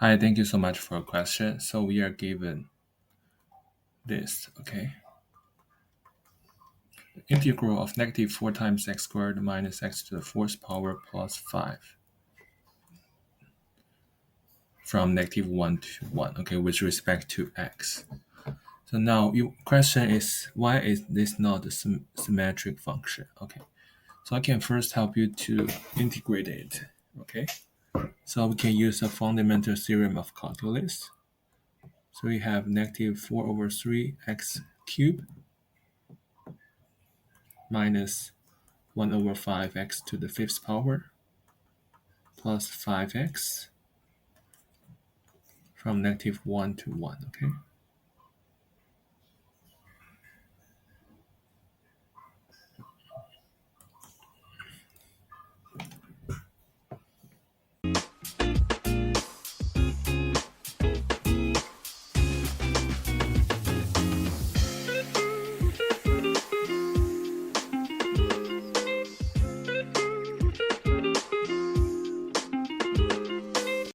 Hi, thank you so much for your question. So we are given this, okay? The integral of negative 4 times x squared minus x to the fourth power plus 5 from negative 1 to 1, okay, with respect to x. So now your question is, why is this not a symmetric function? Okay, so I can first help you to integrate it, okay? So we can use a fundamental theorem of calculus. So we have negative 4 over 3 x cubed minus 1 over 5x to the fifth power plus 5x from negative 1 to 1, okay?